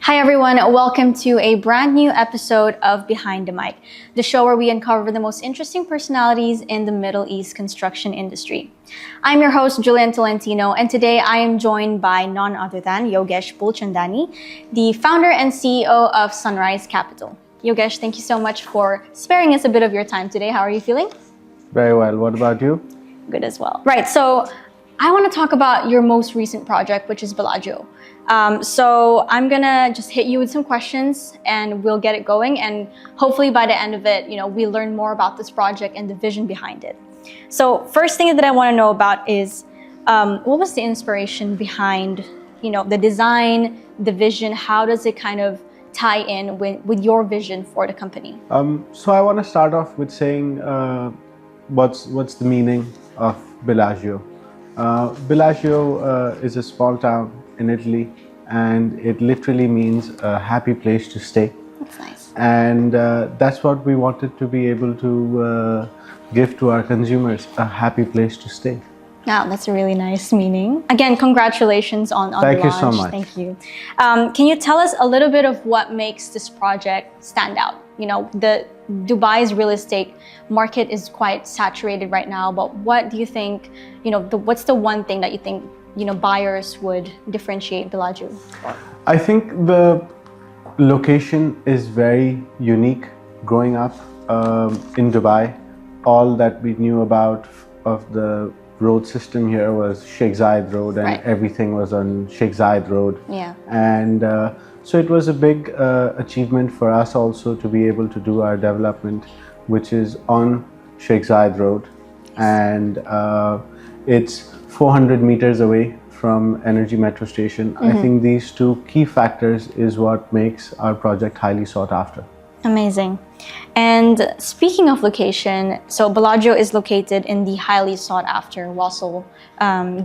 Hi everyone, welcome to a brand new episode of Behind the Mic, the show where we uncover the most interesting personalities in the Middle East construction industry. I'm your host, Julian Tolentino, and today I am joined by none other than Yogesh Bulchandani, the founder and CEO of Sunrise Capital. Yogesh, thank you so much for sparing us a bit of your time today. How are you feeling? Very well. What about you? Good as well. Right, so I want to talk about your most recent project, which is Bellagio. So I'm gonna just hit you with some questions and we'll get it going, and hopefully by the end of it, we learn more about this project and the vision behind it. So first thing that I want to know about is what was the inspiration behind the design, the vision? How does it kind of tie in with your vision for the company? So I want to start off with saying what's the meaning of Bellagio. Bellagio is a small town in Italy, and it literally means a happy place to stay. That's nice. And that's what we wanted to be able to give to our consumers, a happy place to stay. Wow, that's a really nice meaning. Again, congratulations on the launch. Thank you so much. Thank you. Can you tell us a little bit of what makes this project stand out? The Dubai's real estate market is quite saturated right now, but what do you think, what's the one thing that you think, buyers would differentiate Bellagio for? I think the location is very unique. Growing up in Dubai, all that we knew about of the road system here was Sheikh Zayed Road, and Right. everything was on Sheikh Zayed Road. Yeah. And so it was a big achievement for us also to be able to do our development, which is on Sheikh Zayed Road. And it's 400 meters away from Energy Metro Station. I think these two key factors is what makes our project highly sought after. Amazing. And speaking of location, so Bellagio is located in the highly sought after Wasl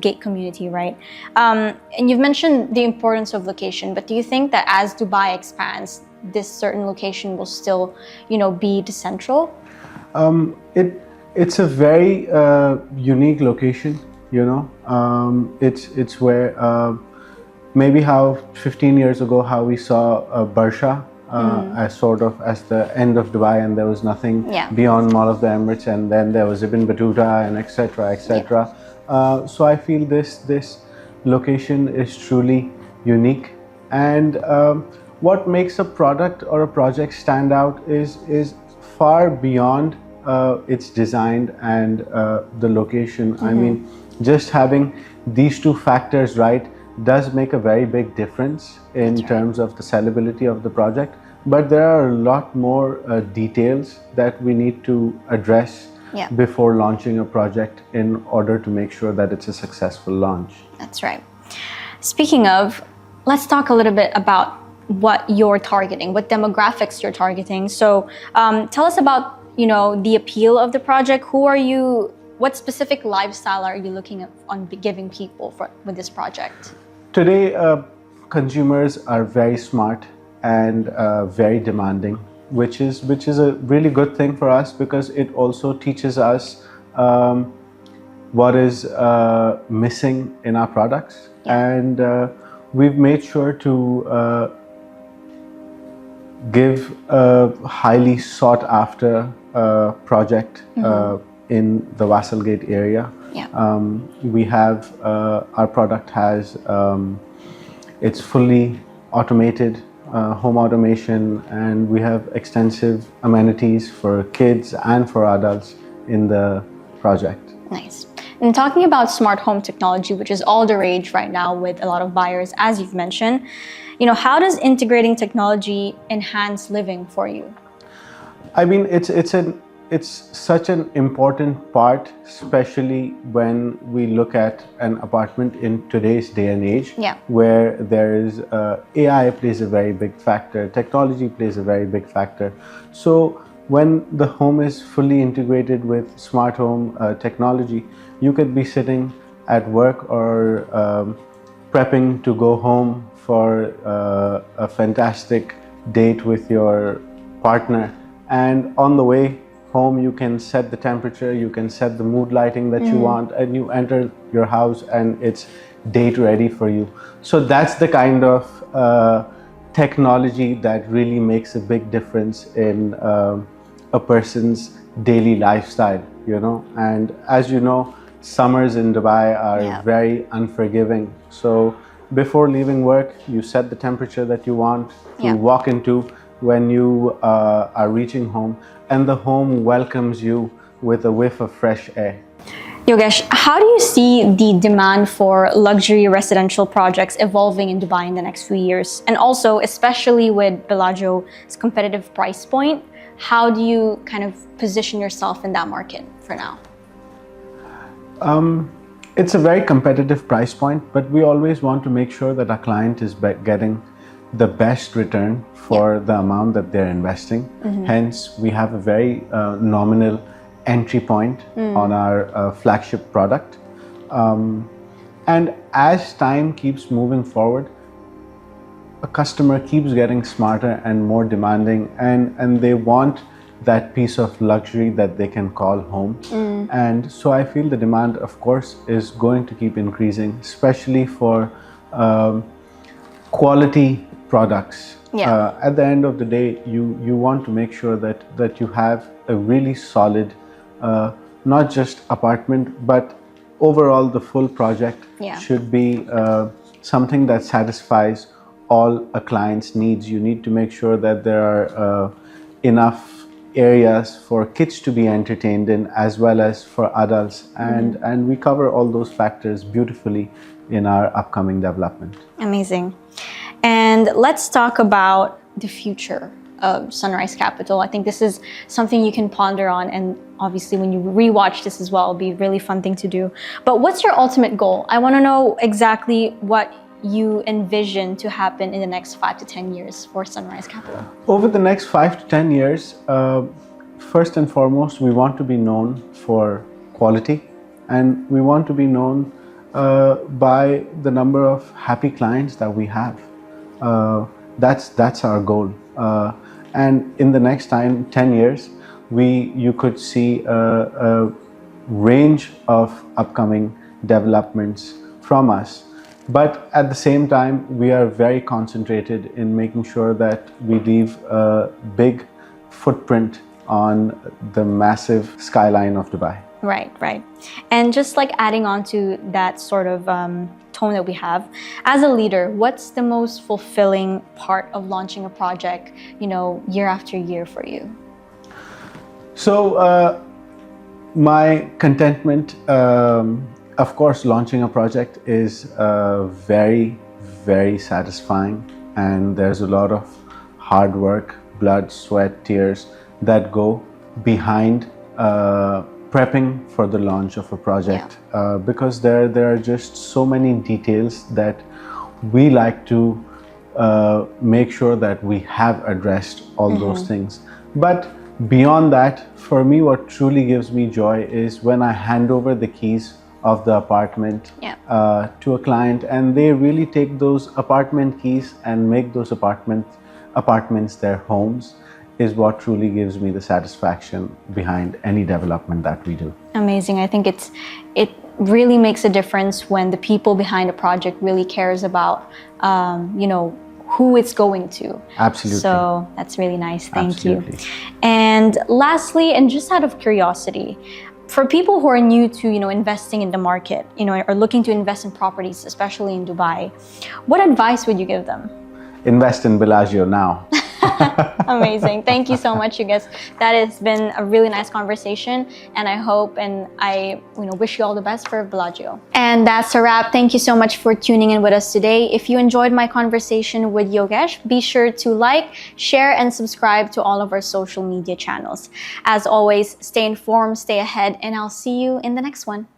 Gate community, right? And you've mentioned the importance of location, but do you think that as Dubai expands, this certain location will still, be the central? It's a very unique location, It's where maybe how 15 years ago how we saw Barsha as sort of as the end of Dubai, and there was nothing beyond Mall of the Emirates, and then there was Ibn Battuta and etc. etc. So I feel this location is truly unique, and what makes a product or a project stand out is far beyond its design and the location. I mean, just having these two factors right does make a very big difference in terms of the sellability of the project, but there are a lot more details that we need to address before launching a project in order to make sure that it's a successful launch. That's right. Speaking of, let's talk a little bit about what you're targeting, what demographics you're targeting. So tell us about the appeal of the project. Who are you? What specific lifestyle are you looking at on giving people with this project? Today, consumers are very smart and very demanding, which is a really good thing for us, because it also teaches us what is missing in our products. And we've made sure to give a highly sought after project in the Wasl Gate area. We have our product has it's fully automated, home automation, and we have extensive amenities for kids and for adults in the project. Nice. And talking about smart home technology, which is all the rage right now with a lot of buyers, as you've mentioned, how does integrating technology enhance living for you? I mean, it's such an important part, especially when we look at an apartment in today's day and age, where there is AI plays a very big factor, technology plays a very big factor. So when the home is fully integrated with smart home technology, you could be sitting at work or prepping to go home for a fantastic date with your partner, and on the way home you can set the temperature, you can set the mood lighting that you want, and you enter your house and it's date ready for you. So that's the kind of technology that really makes a big difference in a person's daily lifestyle, you know. And as you know, summers in Dubai are very unforgiving. So before leaving work, you set the temperature that you want to walk into when you are reaching home, and the home welcomes you with a whiff of fresh air. Yogesh, how do you see the demand for luxury residential projects evolving in Dubai in the next few years? And also, especially with Bellagio's competitive price point, how do you kind of position yourself in that market for now? It's a very competitive price point, but we always want to make sure that our client is getting the best return for the amount that they're investing. Hence, we have a very nominal entry point on our flagship product. And as time keeps moving forward, a customer keeps getting smarter and more demanding, and they want that piece of luxury that they can call home. And so I feel the demand, of course, is going to keep increasing, especially for quality products. At the end of the day, you want to make sure that you have a really solid, not just apartment, but overall the full project should be something that satisfies all a client's needs. You need to make sure that there are enough areas for kids to be entertained in, as well as for adults, and we cover all those factors beautifully in our upcoming development. Amazing. And let's talk about the future of Sunrise Capital. I think this is something you can ponder on, and obviously when you rewatch this as well, it'll be a really fun thing to do. But what's your ultimate goal? I want to know exactly what you envision to happen in the next 5 to 10 years for Sunrise Capital. Over the next 5 to 10 years, first and foremost, we want to be known for quality, and we want to be known by the number of happy clients that we have. That's our goal. And in the next 10 years, you could see a range of upcoming developments from us. But at the same time, we are very concentrated in making sure that we leave a big footprint on the massive skyline of Dubai. Right, right. And just like adding on to that sort of tone that we have, as a leader, what's the most fulfilling part of launching a project, year after year for you? So my contentment, of course, launching a project is very, very satisfying, and there's a lot of hard work, blood, sweat, tears that go behind prepping for the launch of a project, because there are just so many details that we like to make sure that we have addressed all those things. But beyond that, for me, what truly gives me joy is when I hand over the keys of the apartment to a client, and they really take those apartment keys and make those apartments their homes, is what truly gives me the satisfaction behind any development that we do. Amazing. I think it really makes a difference when the people behind a project really cares about who it's going to. Absolutely. So that's really nice. Thank you. Absolutely. And lastly, and just out of curiosity, for people who are new to investing in the market, or looking to invest in properties, especially in Dubai, what advice would you give them? Invest in Bellagio now. Amazing. Thank you so much, you guys. That has been a really nice conversation, and I hope and I wish you all the best for Bellagio. And that's a wrap. Thank you so much for tuning in with us today. If you enjoyed my conversation with Yogesh, be sure to like, share, and subscribe to all of our social media channels. As always, stay informed, stay ahead, and I'll see you in the next one.